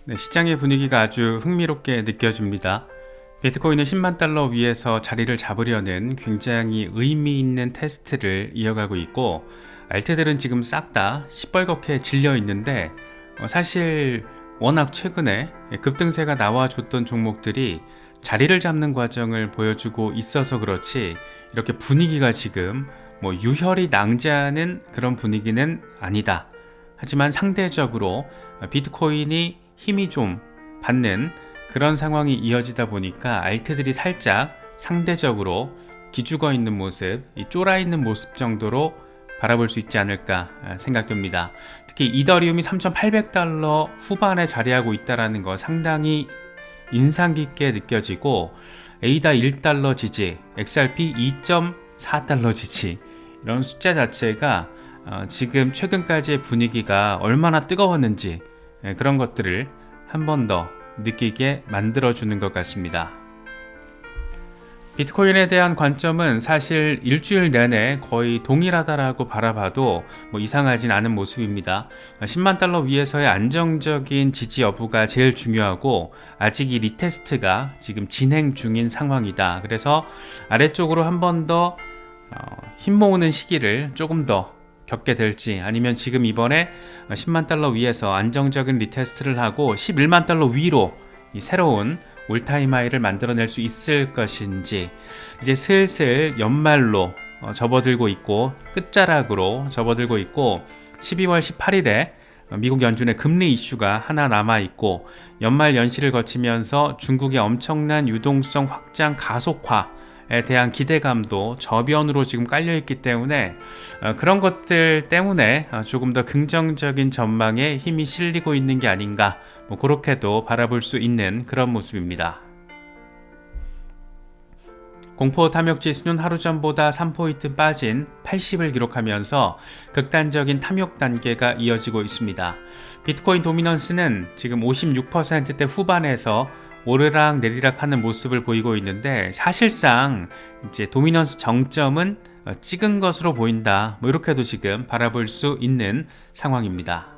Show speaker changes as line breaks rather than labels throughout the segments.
네, 시장의 분위기가 아주 흥미롭게 느껴집니다. 비트코인은 10만 달러 위에서 자리를 잡으려는 굉장히 의미 있는 테스트를 이어가고 있고, 알트들은 지금 싹 다 시뻘겋게 질려 있는데, 사실 워낙 최근에 급등세가 나와줬던 종목들이 자리를 잡는 과정을 보여주고 있어서 그렇지, 이렇게 분위기가 지금 유혈이 낭자하는 그런 분위기는 아니다. 하지만 상대적으로 비트코인이 힘이 좀 받는 그런 상황이 이어지다 보니까 알트들이 살짝 상대적으로 기죽어 있는 모습, 쫄아 있는 모습 정도로 바라볼 수 있지 않을까 생각됩니다. 특히 이더리움이 3,800달러 후반에 자리하고 있다는 거 상당히 인상 깊게 느껴지고, 에이다 1달러 지지, XRP 2.4달러 지지, 이런 숫자 자체가 지금 최근까지의 분위기가 얼마나 뜨거웠는지 그런 것들을 한 번 더 느끼게 만들어주는 것 같습니다. 비트코인에 대한 관점은 사실 일주일 내내 거의 동일하다라고 바라봐도 이상하진 않은 모습입니다. 10만 달러 위에서의 안정적인 지지 여부가 제일 중요하고, 아직 이 리테스트가 지금 진행 중인 상황이다. 그래서 아래쪽으로 한 번 더 힘 모으는 시기를 조금 더 겪게 될지, 아니면 지금 이번에 10만 달러 위에서 안정적인 리테스트를 하고 11만 달러 위로 이 새로운 올타임 하이를 만들어낼 수 있을 것인지, 이제 슬슬 연말로 접어들고 있고 끝자락으로 접어들고 있고, 12월 18일에 미국 연준의 금리 이슈가 하나 남아있고, 연말 연시를 거치면서 중국의 엄청난 유동성 확장 가속화에 대한 기대감도 저변으로 지금 깔려있기 때문에 그런 것들 때문에 조금 더 긍정적인 전망에 힘이 실리고 있는 게 아닌가, 그렇게도 바라볼 수 있는 그런 모습입니다. 공포 탐욕 지수는 하루 전보다 3포인트 빠진 80을 기록하면서 극단적인 탐욕 단계가 이어지고 있습니다. 비트코인 도미넌스는 지금 56%대 후반에서 오르락 내리락 하는 모습을 보이고 있는데, 사실상 이제 도미넌스 정점은 찍은 것으로 보인다. 이렇게도 지금 바라볼 수 있는 상황입니다.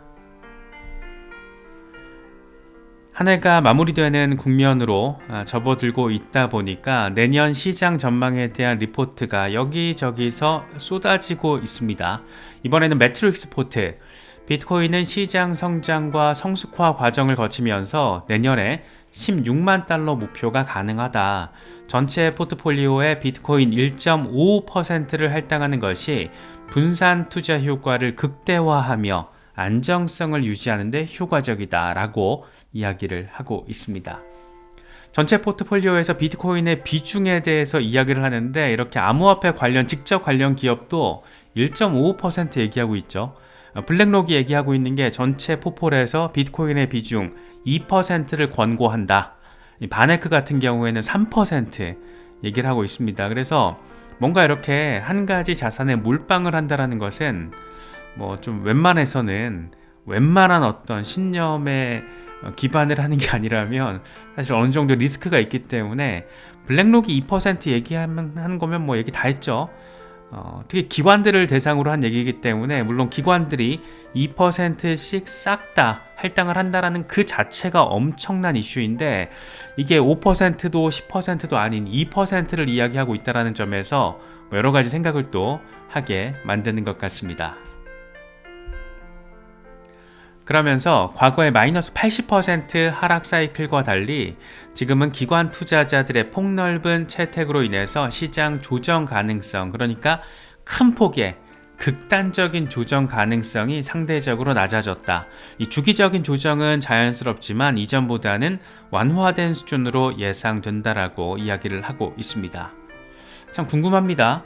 한 해가 마무리되는 국면으로 접어들고 있다 보니까 내년 시장 전망에 대한 리포트가 여기저기서 쏟아지고 있습니다. 이번에는 매트릭스 포트, 비트코인은 시장 성장과 성숙화 과정을 거치면서 내년에 16만 달러 목표가 가능하다. 전체 포트폴리오의 비트코인 1.55%를 할당하는 것이 분산 투자 효과를 극대화하며 안정성을 유지하는 데 효과적이다 라고 이야기를 하고 있습니다. 전체 포트폴리오에서 비트코인의 비중에 대해서 이야기를 하는데, 이렇게 암호화폐 관련 직접 관련 기업도 1.55% 얘기하고 있죠. 블랙록이 얘기하고 있는 게 전체 포폴에서 비트코인의 비중 2%를 권고한다. 바네크 같은 경우에는 3% 얘기를 하고 있습니다. 그래서 뭔가 이렇게 한 가지 자산에 몰빵을 한다는 것은 좀 웬만한 어떤 신념에 기반을 하는 게 아니라면 사실 어느 정도 리스크가 있기 때문에, 블랙록이 2% 얘기하는 거면 얘기 다 했죠. 특히 기관들을 대상으로 한 얘기이기 때문에, 물론 기관들이 2%씩 싹 다 할당을 한다라는 그 자체가 엄청난 이슈인데, 이게 5%도 10%도 아닌 2%를 이야기하고 있다는 점에서 여러 가지 생각을 또 하게 만드는 것 같습니다. 그러면서 과거의 마이너스 80% 하락 사이클과 달리 지금은 기관 투자자들의 폭넓은 채택으로 인해서 시장 조정 가능성, 그러니까 큰 폭의 극단적인 조정 가능성이 상대적으로 낮아졌다. 이 주기적인 조정은 자연스럽지만 이전보다는 완화된 수준으로 예상된다라고 이야기를 하고 있습니다. 참 궁금합니다.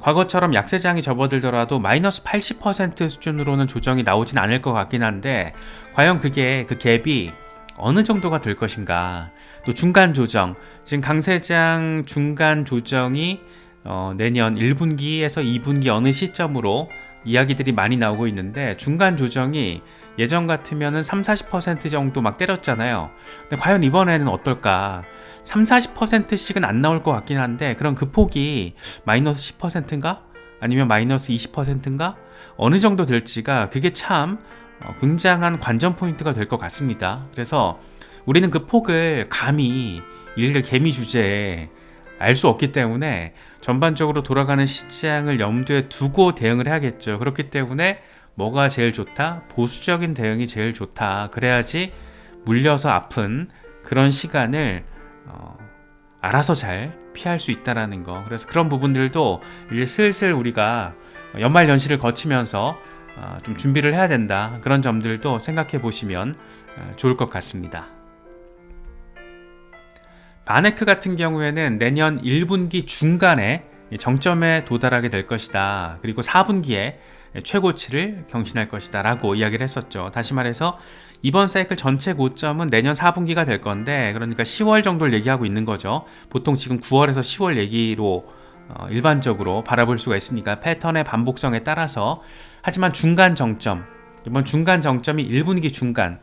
과거처럼 약세장이 접어들더라도 마이너스 80% 수준으로는 조정이 나오진 않을 것 같긴 한데, 과연 그 갭이 어느 정도가 될 것인가. 또 중간 조정, 지금 강세장 중간 조정이 내년 1분기에서 2분기 어느 시점으로 이야기들이 많이 나오고 있는데, 중간 조정이 예전 같으면은 30-40% 정도 막 때렸잖아요. 근데 과연 이번에는 어떨까? 30-40%씩은 안 나올 것 같긴 한데, 그럼 그 폭이 마이너스 10%인가? 아니면 마이너스 20%인가? 어느 정도 될지가, 그게 참 굉장한 관전 포인트가 될 것 같습니다. 그래서 우리는 그 폭을 감히 일개 개미 주제에 알 수 없기 때문에 전반적으로 돌아가는 시장을 염두에 두고 대응을 해야겠죠. 그렇기 때문에 뭐가 제일 좋다? 보수적인 대응이 제일 좋다. 그래야지 물려서 아픈 그런 시간을 알아서 잘 피할 수 있다라는 거. 그래서 그런 부분들도 이제 슬슬 우리가 연말 연시를 거치면서 좀 준비를 해야 된다. 그런 점들도 생각해 보시면 좋을 것 같습니다. 바네크 같은 경우에는 내년 1분기 중간에 정점에 도달하게 될 것이다. 그리고 4분기에 최고치를 경신할 것이다 라고 이야기를 했었죠. 다시 말해서 이번 사이클 전체 고점은 내년 4분기가 될 건데, 그러니까 10월 정도를 얘기하고 있는 거죠. 보통 지금 9월에서 10월 얘기로 일반적으로 바라볼 수가 있으니까 패턴의 반복성에 따라서. 하지만 중간 정점, 이번 중간 정점이 1분기 중간,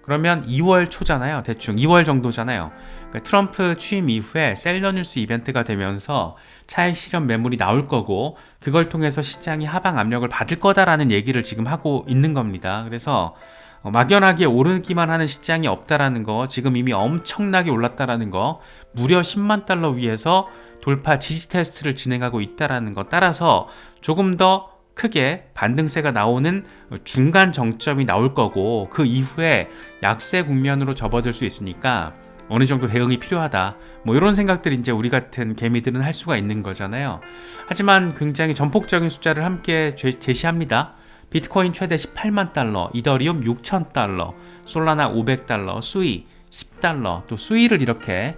그러면 2월 초잖아요. 대충 2월 정도잖아요. 그러니까 트럼프 취임 이후에 셀러뉴스 이벤트가 되면서 차익 실현 매물이 나올 거고, 그걸 통해서 시장이 하방 압력을 받을 거다라는 얘기를 지금 하고 있는 겁니다. 그래서 막연하게 오르기만 하는 시장이 없다라는 거, 지금 이미 엄청나게 올랐다라는 거, 무려 10만 달러 위에서 돌파 지지 테스트를 진행하고 있다라는 거, 따라서 조금 더 크게 반등세가 나오는 중간 정점이 나올 거고, 그 이후에 약세 국면으로 접어들 수 있으니까 어느 정도 대응이 필요하다. 뭐 이런 생각들이 이제 우리 같은 개미들은 할 수가 있는 거잖아요. 하지만 굉장히 전폭적인 숫자를 함께 제시합니다. 비트코인 최대 18만 달러, 이더리움 6천 달러, 솔라나 500달러, 수이 10달러, 또 수이를 이렇게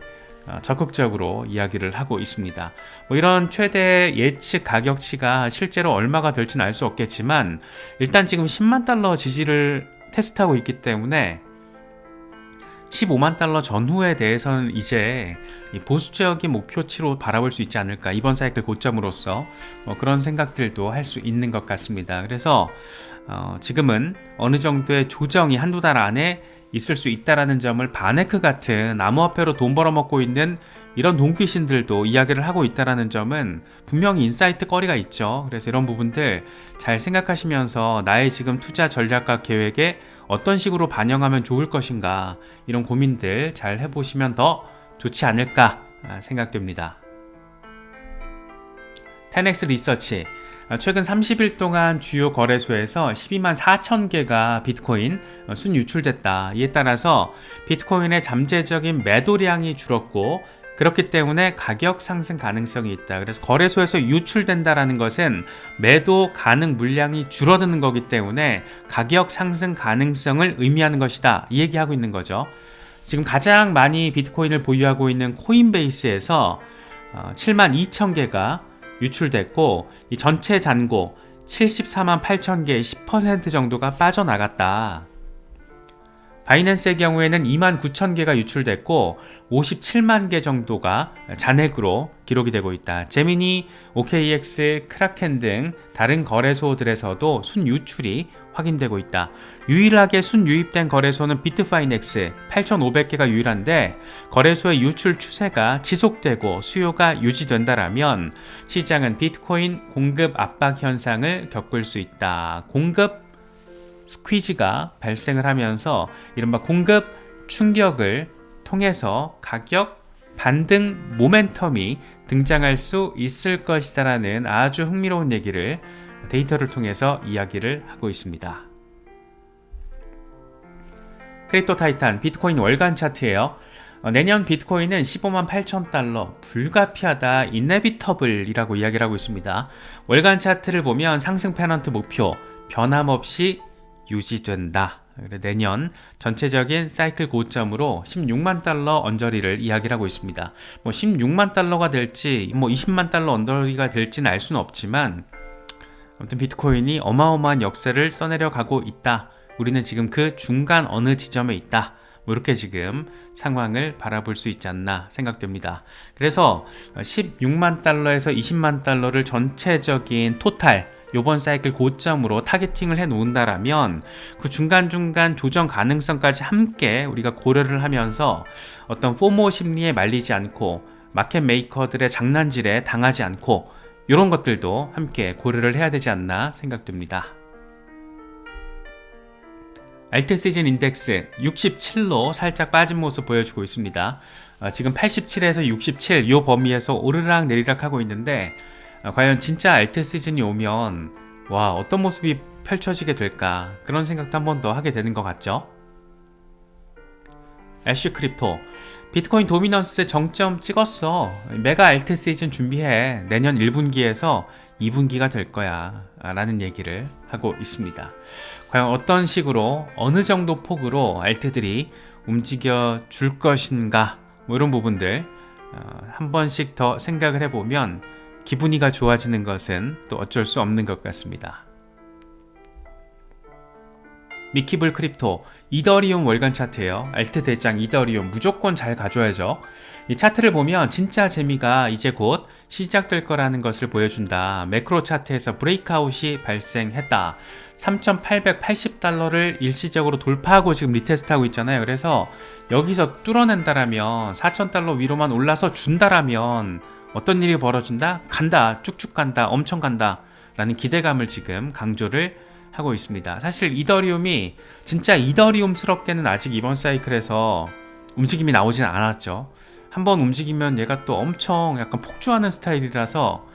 적극적으로 이야기를 하고 있습니다. 뭐 이런 최대 예측 가격치가 실제로 얼마가 될지는 알 수 없겠지만, 일단 지금 10만 달러 지지를 테스트하고 있기 때문에 15만 달러 전후에 대해서는 이제 보수적인 목표치로 바라볼 수 있지 않을까, 이번 사이클 고점으로서 뭐 그런 생각들도 할 수 있는 것 같습니다. 그래서 지금은 어느 정도의 조정이 한두 달 안에 있을 수 있다라는 점을 바네크 같은 암호화폐로 돈 벌어먹고 있는 이런 돈귀신들도 이야기를 하고 있다라는 점은 분명히 인사이트 거리가 있죠. 그래서 이런 부분들 잘 생각하시면서 나의 지금 투자 전략과 계획에 어떤 식으로 반영하면 좋을 것인가, 이런 고민들 잘 해보시면 더 좋지 않을까 생각됩니다. 10X 리서치, 최근 30일 동안 주요 거래소에서 12만 4천 개가 비트코인 순유출됐다. 이에 따라서 비트코인의 잠재적인 매도량이 줄었고, 그렇기 때문에 가격 상승 가능성이 있다. 그래서 거래소에서 유출된다라는 것은 매도 가능 물량이 줄어드는 거기 때문에 가격 상승 가능성을 의미하는 것이다. 이 얘기하고 있는 거죠. 지금 가장 많이 비트코인을 보유하고 있는 코인베이스에서 7만 2천 개가 유출됐고, 이 전체 잔고 74만 8천 개의 10% 정도가 빠져나갔다. 바이낸스의 경우에는 2만 9천 개가 유출됐고 57만 개 정도가 잔액으로 기록이 되고 있다. 제미니, OKX, 크라켄 등 다른 거래소들에서도 순유출이 확인되고 있다. 유일하게 순유입된 거래소는 비트파이넥스 8,500개가 유일한데, 거래소의 유출 추세가 지속되고 수요가 유지된다라면 시장은 비트코인 공급 압박 현상을 겪을 수 있다. 공급 스퀴즈가 발생을 하면서 이른바 공급 충격을 통해서 가격 반등 모멘텀이 등장할 수 있을 것이다라는 아주 흥미로운 얘기를 데이터를 통해서 이야기를 하고 있습니다. 크립토 타이탄 비트코인 월간 차트예요. 내년 비트코인은 15만 8천 달러, 불가피하다, 인네비터블이라고 이야기를 하고 있습니다. 월간 차트를 보면 상승 페넌트 목표 변함없이 유지된다. 내년 전체적인 사이클 고점으로 16만 달러 언저리를 이야기를 하고 있습니다. 뭐 16만 달러가 될지 뭐 20만 달러 언저리가 될지는 알 수는 없지만, 아무튼 비트코인이 어마어마한 역사를 써내려 가고 있다. 우리는 지금 그 중간 어느 지점에 있다. 뭐 이렇게 지금 상황을 바라볼 수 있지 않나 생각됩니다. 그래서 16만 달러에서 20만 달러를 전체적인 토탈 요번 사이클 고점으로 타겟팅을 해 놓는다라면, 그 중간중간 조정 가능성까지 함께 우리가 고려를 하면서 어떤 포모 심리에 말리지 않고 마켓 메이커들의 장난질에 당하지 않고 이런 것들도 함께 고려를 해야 되지 않나 생각됩니다. 알트 시즌 인덱스 67로 살짝 빠진 모습 보여주고 있습니다. 지금 87에서 67 이 범위에서 오르락 내리락 하고 있는데 과연 진짜 알트 시즌이 오면 와 어떤 모습이 펼쳐지게 될까 그런 생각도 한 번 더 하게 되는 것 같죠. 애쉬 크립토 비트코인 도미넌스 정점 찍었어. 메가 알트 시즌 준비해. 내년 1분기에서 2분기가 될 거야 라는 얘기를 하고 있습니다. 과연 어떤 식으로 어느 정도 폭으로 알트들이 움직여 줄 것인가 뭐 이런 부분들 한 번씩 더 생각을 해보면 기분이가 좋아지는 것은 또 어쩔 수 없는 것 같습니다. 미키블 크립토 이더리움 월간 차트예요. 알트 대장 이더리움 무조건 잘 가져야죠. 이 차트를 보면 진짜 재미가 이제 곧 시작될 거라는 것을 보여준다. 매크로 차트에서 브레이크아웃이 발생했다. 3,880달러를 일시적으로 돌파하고 지금 리테스트하고 있잖아요. 그래서 여기서 뚫어낸다라면 4,000달러 위로만 올라서 준다라면 어떤 일이 벌어진다? 간다. 쭉쭉 간다. 엄청 간다. 라는 기대감을 지금 강조를 하고 있습니다. 사실 이더리움이 진짜 이더리움스럽게는 아직 이번 사이클에서 움직임이 나오진 않았죠. 한번 움직이면 얘가 또 엄청 약간 폭주하는 스타일이라서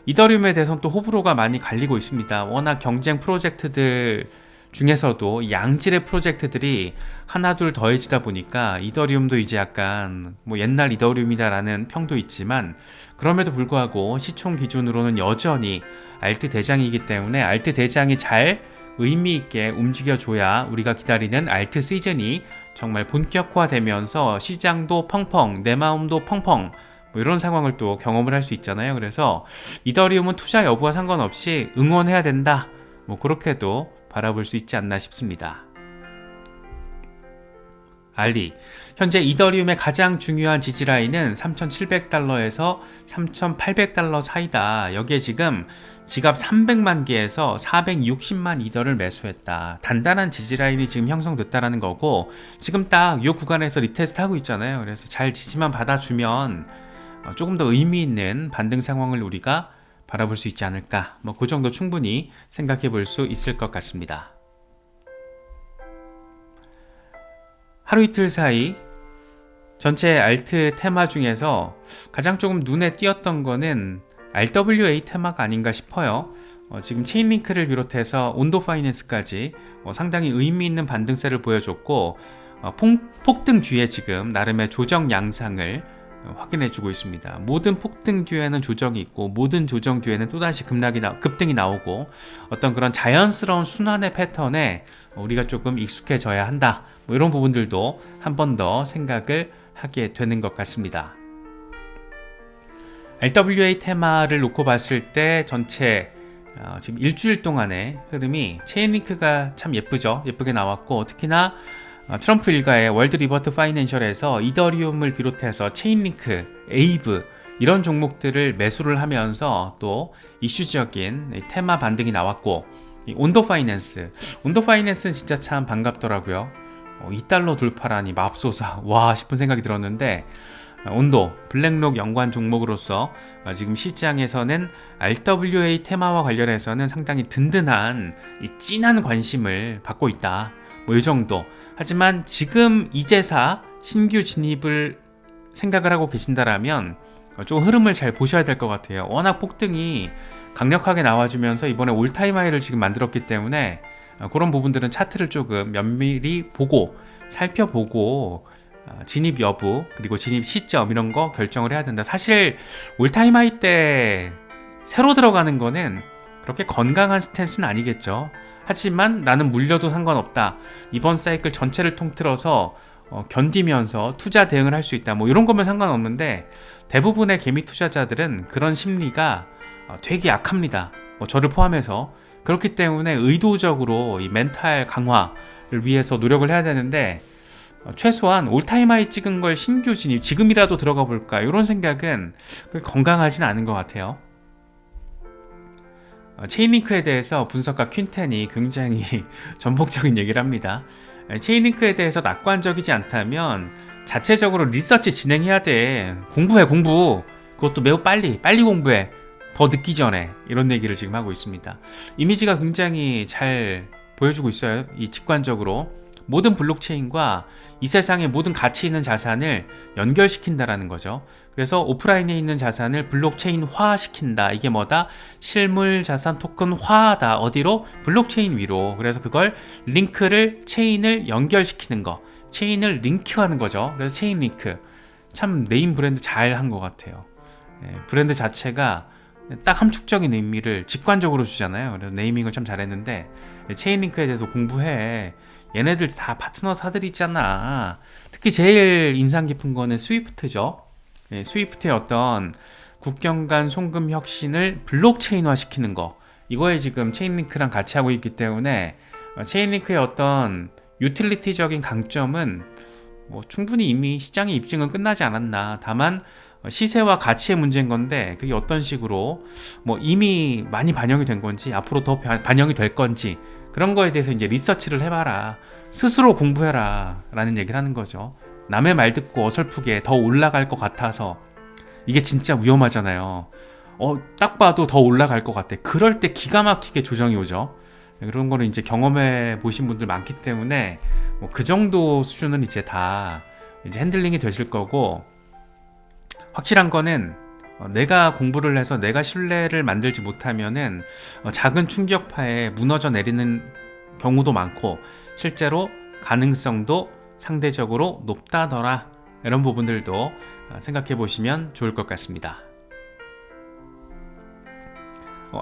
이더리움에 대해서는 또 호불호가 많이 갈리고 있습니다. 워낙 경쟁 프로젝트들 중에서도 양질의 프로젝트들이 하나둘 더해지다 보니까 이더리움도 이제 약간 뭐 옛날 이더리움이다라는 평도 있지만 그럼에도 불구하고 시총 기준으로는 여전히 알트 대장이기 때문에 알트 대장이 잘 의미있게 움직여줘야 우리가 기다리는 알트 시즌이 정말 본격화되면서 시장도 펑펑 내 마음도 펑펑 뭐 이런 상황을 또 경험을 할 수 있잖아요. 그래서 이더리움은 투자 여부와 상관없이 응원해야 된다 뭐 그렇게도 바라볼 수 있지 않나 싶습니다. 알리 현재 이더리움의 가장 중요한 지지라인은 3,700달러에서 3,800달러 사이다. 여기에 지금 지갑 300만 개에서 460만 이더를 매수했다. 단단한 지지라인이 지금 형성됐다라는 거고 지금 딱 이 구간에서 리테스트 하고 있잖아요. 그래서 잘 지지만 받아주면 조금 더 의미 있는 반등 상황을 우리가 바라볼 수 있지 않을까. 뭐 그 정도 충분히 생각해 볼 수 있을 것 같습니다. 하루 이틀 사이 전체 알트 테마 중에서 가장 조금 눈에 띄었던 거는 RWA 테마가 아닌가 싶어요. 지금 체인링크를 비롯해서 온도 파이낸스까지 상당히 의미 있는 반등세를 보여줬고 폭등 뒤에 지금 나름의 조정 양상을 확인해주고 있습니다. 모든 폭등 뒤에는 조정이 있고 모든 조정 뒤에는 또다시 급등이 나오고 어떤 그런 자연스러운 순환의 패턴에 우리가 조금 익숙해져야 한다. 뭐 이런 부분들도 한 번 더 생각을 하게 되는 것 같습니다. RWA 테마를 놓고 봤을 때 전체 지금 일주일 동안의 흐름이 체인링크가 참 예쁘죠. 예쁘게 나왔고 특히나 트럼프 일가의 월드 리버트 파이낸셜에서 이더리움을 비롯해서 체인링크, 에이브 이런 종목들을 매수를 하면서 또 이슈적인 테마 반등이 나왔고 온도 파이낸스는 진짜 참 반갑더라고요. 2달러 돌파라니 맙소사 와 싶은 생각이 들었는데 온도, 블랙록 연관 종목으로서 지금 시장에서는 RWA 테마와 관련해서는 상당히 든든한 진한 관심을 받고 있다. 뭐 이 정도. 하지만 지금 이제사 신규 진입을 생각을 하고 계신다라면 조금 흐름을 잘 보셔야 될 것 같아요. 워낙 폭등이 강력하게 나와주면서 이번에 올타임 하이를 지금 만들었기 때문에 그런 부분들은 차트를 조금 면밀히 보고 살펴보고 진입 여부 그리고 진입 시점 이런 거 결정을 해야 된다. 사실 올타임 하이 때 새로 들어가는 거는 그렇게 건강한 스탠스는 아니겠죠. 하지만 나는 물려도 상관없다. 이번 사이클 전체를 통틀어서 견디면서 투자 대응을 할 수 있다. 뭐 이런 거면 상관없는데 대부분의 개미 투자자들은 그런 심리가 되게 약합니다. 뭐 저를 포함해서 그렇기 때문에 의도적으로 이 멘탈 강화를 위해서 노력을 해야 되는데 최소한 올타임 하이 찍은 걸 신규 진입 지금이라도 들어가 볼까 이런 생각은 건강하진 않은 것 같아요. 체인링크에 대해서 분석가 퀸텐이 굉장히 전폭적인 얘기를 합니다. 체인링크에 대해서 낙관적이지 않다면 자체적으로 리서치 진행해야 돼. 공부해 공부. 그것도 매우 빨리 공부해. 더 늦기 전에 이런 얘기를 지금 하고 있습니다. 이미지가 굉장히 잘 보여주고 있어요. 이 직관적으로 모든 블록체인과 이 세상의 모든 가치 있는 자산을 연결시킨다라는 거죠. 그래서 오프라인에 있는 자산을 블록체인화 시킨다. 이게 뭐다? 실물 자산 토큰화다. 어디로? 블록체인 위로. 그래서 그걸 체인을 연결시키는 거. 체인을 링크하는 거죠. 그래서 체인 링크. 참 네임 브랜드 잘 한 것 같아요. 브랜드 자체가 딱 함축적인 의미를 직관적으로 주잖아요. 그래서 네이밍을 참 잘했는데, 체인링크에 대해서 공부해. 얘네들 다 파트너 사들 있잖아. 특히 제일 인상 깊은 거는 스위프트죠. 스위프트의 어떤 국경 간 송금 혁신을 블록체인화 시키는 거, 이거에 지금 체인링크랑 같이 하고 있기 때문에 체인링크의 어떤 유틸리티적인 강점은 뭐 충분히 이미 시장의 입증은 끝나지 않았나. 다만 시세와 가치의 문제인 건데, 그게 어떤 식으로 뭐 이미 많이 반영이 된 건지 앞으로 더 반영이 될 건지, 그런 거에 대해서 이제 리서치를 해봐라, 스스로 공부해라 라는 얘기를 하는 거죠. 남의 말 듣고 어설프게 더 올라갈 것 같아서, 이게 진짜 위험하잖아요. 딱 봐도 더 올라갈 것 같아. 그럴 때 기가 막히게 조정이 오죠. 그런 거를 이제 경험해 보신 분들 많기 때문에 뭐 그 정도 수준은 이제 다 이제 핸들링이 되실 거고, 확실한 거는 내가 공부를 해서 내가 신뢰를 만들지 못하면은 작은 충격파에 무너져 내리는 경우도 많고, 실제로 가능성도 상대적으로 높다더라. 이런 부분들도 생각해 보시면 좋을 것 같습니다.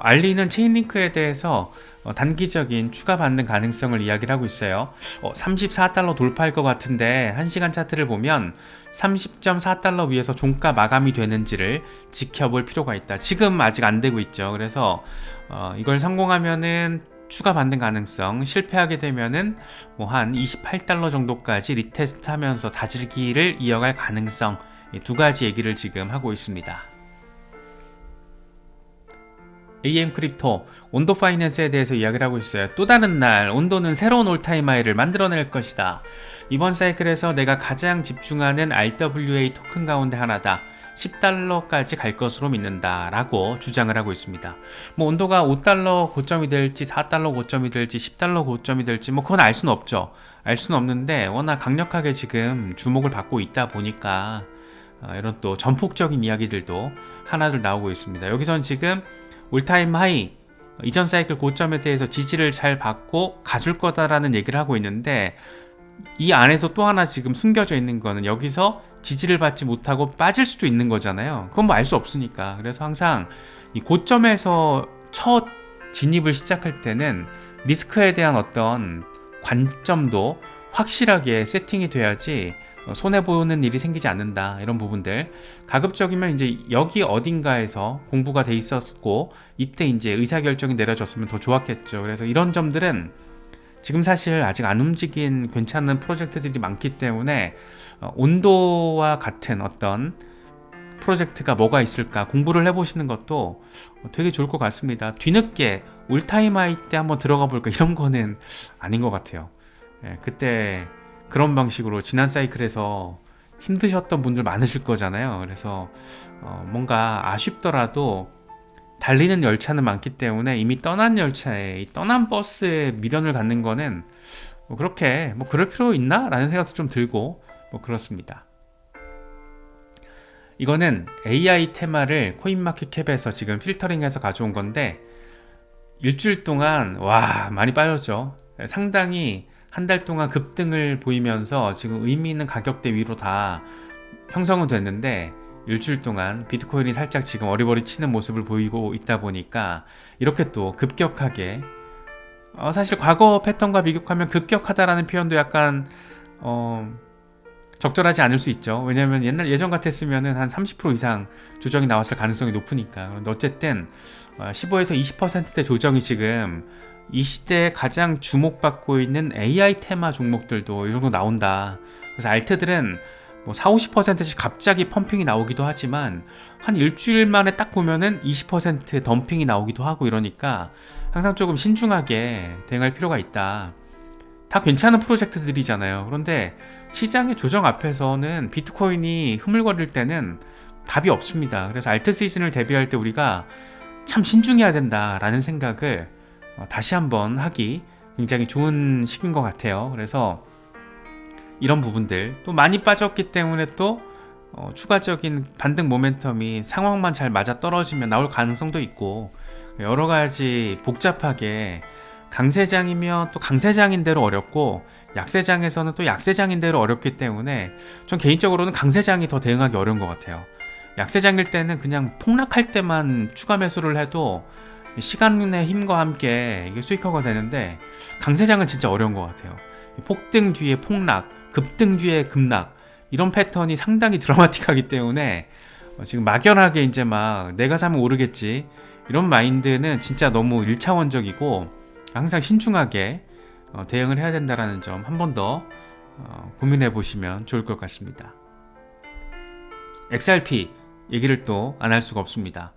알리는 체인링크에 대해서 단기적인 추가 반등 가능성을 이야기를 하고 있어요. 34달러 돌파할 것 같은데 1시간 차트를 보면 30.4달러 위에서 종가 마감이 되는지를 지켜볼 필요가 있다. 지금 아직 안 되고 있죠. 그래서 이걸 성공하면은 추가 반등 가능성, 실패하게 되면은 뭐 한 28달러 정도까지 리테스트 하면서 다질기를 이어갈 가능성, 이 두 가지 얘기를 지금 하고 있습니다. AM 크립토, 온도 파이낸스에 대해서 이야기를 하고 있어요. 또 다른 날, 온도는 새로운 올타임 하이를 만들어낼 것이다. 이번 사이클에서 내가 가장 집중하는 RWA 토큰 가운데 하나다. 10달러까지 갈 것으로 믿는다 라고 주장을 하고 있습니다. 뭐 온도가 5달러 고점이 될지 4달러 고점이 될지 10달러 고점이 될지 뭐 그건 알 수는 없죠. 알 수는 없는데 워낙 강력하게 지금 주목을 받고 있다 보니까 이런 또 전폭적인 이야기들도 하나둘 나오고 있습니다. 여기선 지금 올타임 하이, 이전 사이클 고점에 대해서 지지를 잘 받고 가줄 거다라는 얘기를 하고 있는데, 이 안에서 또 하나 지금 숨겨져 있는 거는 여기서 지지를 받지 못하고 빠질 수도 있는 거잖아요. 그건 뭐 알 수 없으니까. 그래서 항상 이 고점에서 첫 진입을 시작할 때는 리스크에 대한 어떤 관점도 확실하게 세팅이 돼야지 손해보는 일이 생기지 않는다. 이런 부분들 가급적이면 이제 여기 어딘가에서 공부가 돼 있었고 이때 이제 의사결정이 내려졌으면 더 좋았겠죠. 그래서 이런 점들은 지금 사실 아직 안 움직인 괜찮은 프로젝트들이 많기 때문에 온도와 같은 어떤 프로젝트가 뭐가 있을까 공부를 해보시는 것도 되게 좋을 것 같습니다. 뒤늦게 올타임 하이 때 한번 들어가 볼까 이런 거는 아닌 것 같아요. 그때 그런 방식으로 지난 사이클에서 힘드셨던 분들 많으실 거잖아요. 그래서 뭔가 아쉽더라도 달리는 열차는 많기 때문에 이미 떠난 열차에, 이 떠난 버스에 미련을 갖는 거는 뭐 그렇게 뭐 그럴 필요 있나? 라는 생각도 좀 들고 뭐 그렇습니다. 이거는 AI 테마를 코인마켓캡에서 지금 필터링해서 가져온 건데, 일주일 동안 와 많이 빠졌죠. 상당히 한 달 동안 급등을 보이면서 지금 의미 있는 가격대 위로 다 형성은 됐는데, 일주일 동안 비트코인이 살짝 지금 어리버리 치는 모습을 보이고 있다 보니까 이렇게 또 급격하게, 사실 과거 패턴과 비교하면 급격하다라는 표현도 약간 적절하지 않을 수 있죠. 왜냐하면 예전 같았으면은 한 30% 이상 조정이 나왔을 가능성이 높으니까. 그런데 어쨌든 15에서 20%대 조정이 지금 이 시대에 가장 주목받고 있는 AI 테마 종목들도 이 정도 나온다. 그래서 알트들은 뭐 40-50%씩 갑자기 펌핑이 나오기도 하지만 한 일주일 만에 딱 보면은 20% 덤핑이 나오기도 하고, 이러니까 항상 조금 신중하게 대응할 필요가 있다. 다 괜찮은 프로젝트들이잖아요. 그런데 시장의 조정 앞에서는 비트코인이 흐물거릴 때는 답이 없습니다. 그래서 알트 시즌을 대비할 때 우리가 참 신중해야 된다라는 생각을 다시 한번 하기 굉장히 좋은 시기인 것 같아요. 그래서 이런 부분들 또 많이 빠졌기 때문에 또 추가적인 반등 모멘텀이 상황만 잘 맞아 떨어지면 나올 가능성도 있고 여러 가지 복잡하게 강세장이면 또 강세장인 대로 어렵고 약세장에서는 또 약세장인 대로 어렵기 때문에 전 개인적으로는 강세장이 더 대응하기 어려운 것 같아요. 약세장일 때는 그냥 폭락할 때만 추가 매수를 해도 시간의 힘과 함께 이게 수익화가 되는데 강세장은 진짜 어려운 것 같아요. 폭등 뒤에 폭락, 급등 뒤에 급락 이런 패턴이 상당히 드라마틱하기 때문에 지금 막연하게 이제 막 내가 사면 오르겠지 이런 마인드는 진짜 너무 1차원적이고 항상 신중하게 대응을 해야 된다는 점 한 번 더 고민해 보시면 좋을 것 같습니다. XRP 얘기를 또 안 할 수가 없습니다.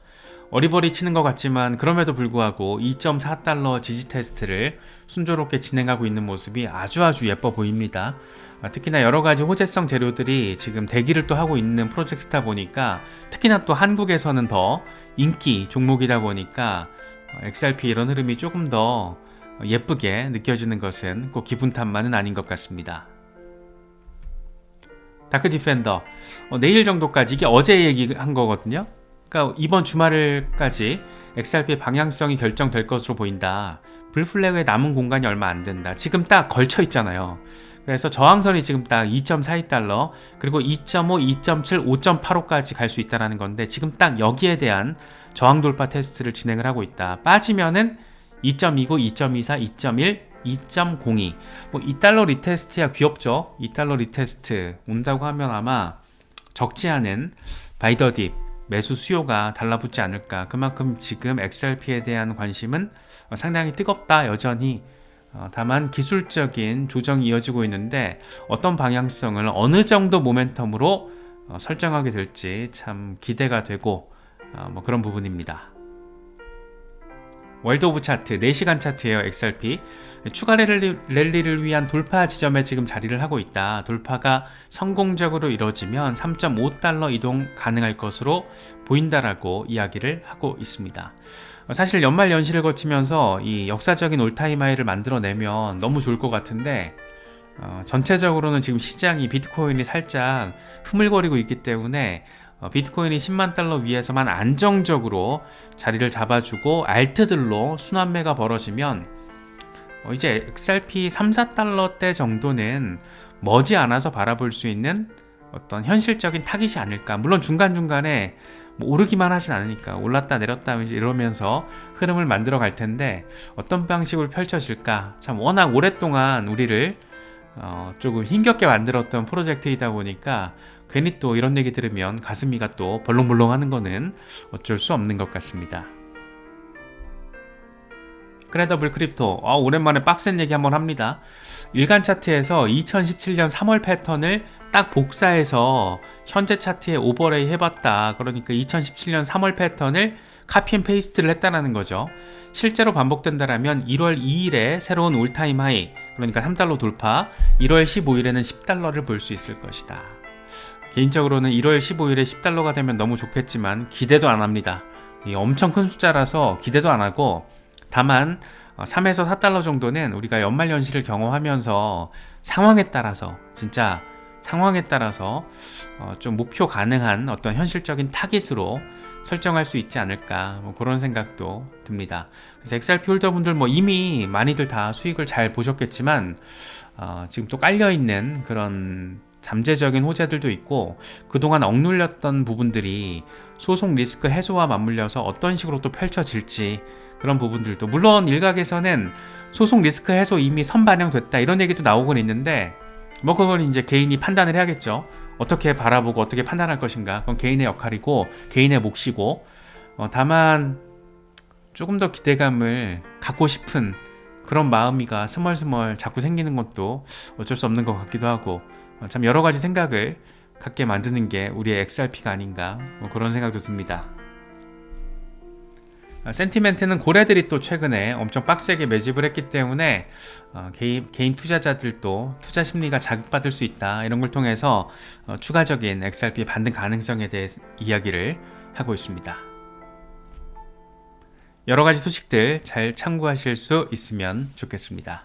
어리버리 치는 것 같지만 그럼에도 불구하고 2.4달러 지지 테스트를 순조롭게 진행하고 있는 모습이 아주 예뻐 보입니다. 특히나 여러가지 호재성 재료들이 지금 대기를 또 하고 있는 프로젝트다 보니까 특히나 또 한국에서는 더 인기 종목이다 보니까 XRP 이런 흐름이 조금 더 예쁘게 느껴지는 것은 꼭 기분 탓만은 아닌 것 같습니다. 다크 디펜더 내일 정도까지 이게 어제 얘기한 거거든요. 그러니까 이번 주말까지 XRP의 방향성이 결정될 것으로 보인다. 불플래그에 남은 공간이 얼마 안 된다. 지금 딱 걸쳐 있잖아요. 그래서 저항선이 지금 딱 2.42달러 그리고 2.5, 2.7, 5.85까지 갈 수 있다는 건데 지금 딱 여기에 대한 저항 돌파 테스트를 진행을 하고 있다. 빠지면은 2.29, 2.24, 2.1, 2.02 뭐 2달러 리테스트야 귀엽죠. 2달러 리테스트 온다고 하면 아마 적지 않은 바이더딥 매수 수요가 달라붙지 않을까. 그만큼 지금 XRP에 대한 관심은 상당히 뜨겁다 여전히. 다만 기술적인 조정이 이어지고 있는데 어떤 방향성을 어느 정도 모멘텀으로 설정하게 될지 참 기대가 되고 뭐 그런 부분입니다. 월드 오브 차트 4시간 차트예요. XRP 추가 랠리를 위한 돌파 지점에 지금 자리를 하고 있다. 돌파가 성공적으로 이루어지면 3.5달러 이동 가능할 것으로 보인다라고 이야기를 하고 있습니다. 사실 연말 연시를 거치면서 이 역사적인 올타임 하이를 만들어내면 너무 좋을 것 같은데 전체적으로는 지금 시장이 비트코인이 살짝 흐물거리고 있기 때문에 비트코인이 10만 달러 위에서만 안정적으로 자리를 잡아주고 알트들로 순환매가 벌어지면 이제 XRP 3, 4달러대 정도는 머지않아서 바라볼 수 있는 어떤 현실적인 타깃이 아닐까. 물론 중간중간에 뭐 오르기만 하진 않으니까 올랐다 내렸다 이러면서 흐름을 만들어 갈 텐데 어떤 방식으로 펼쳐질까. 참 워낙 오랫동안 우리를 조금 힘겹게 만들었던 프로젝트이다 보니까 괜히 또 이런 얘기 들으면 가슴이가 또 벌렁벌렁 하는 거는 어쩔 수 없는 것 같습니다. 크레더블 크립토 오랜만에 빡센 얘기 한번 합니다. 일간 차트에서 2017년 3월 패턴을 딱 복사해서 현재 차트에 오버레이 해봤다. 그러니까 2017년 3월 패턴을 카피 앤 페이스트를 했다는 거죠. 실제로 반복된다라면 1월 2일에 새로운 올타임 하이, 그러니까 3달러 돌파, 1월 15일에는 10달러를 볼 수 있을 것이다. 개인적으로는 1월 15일에 10달러가 되면 너무 좋겠지만 기대도 안 합니다. 엄청 큰 숫자라서 기대도 안 하고, 다만 3에서 4달러 정도는 우리가 연말연시를 경험하면서 상황에 따라서 진짜 상황에 따라서 좀 목표 가능한 어떤 현실적인 타깃으로 설정할 수 있지 않을까, 뭐 그런 생각도 듭니다. 그래서 XRP 홀더분들 뭐 이미 많이들 다 수익을 잘 보셨겠지만 지금 또 깔려있는 그런 잠재적인 호재들도 있고, 그동안 억눌렸던 부분들이 소송 리스크 해소와 맞물려서 어떤 식으로 또 펼쳐질지, 그런 부분들도 물론 일각에서는 소송 리스크 해소 이미 선반영됐다 이런 얘기도 나오곤 있는데, 뭐 그건 이제 개인이 판단을 해야겠죠. 어떻게 바라보고 어떻게 판단할 것인가, 그건 개인의 역할이고 개인의 몫이고, 다만 조금 더 기대감을 갖고 싶은 그런 마음이가 스멀스멀 자꾸 생기는 것도 어쩔 수 없는 것 같기도 하고, 참 여러 가지 생각을 갖게 만드는 게 우리의 XRP가 아닌가, 뭐 그런 생각도 듭니다. 센티멘트는 고래들이 또 최근에 엄청 빡세게 매집을 했기 때문에 개인 투자자들도 투자 심리가 자극받을 수 있다, 이런 걸 통해서 추가적인 XRP 반등 가능성에 대해 이야기를 하고 있습니다. 여러 가지 소식들 잘 참고하실 수 있으면 좋겠습니다.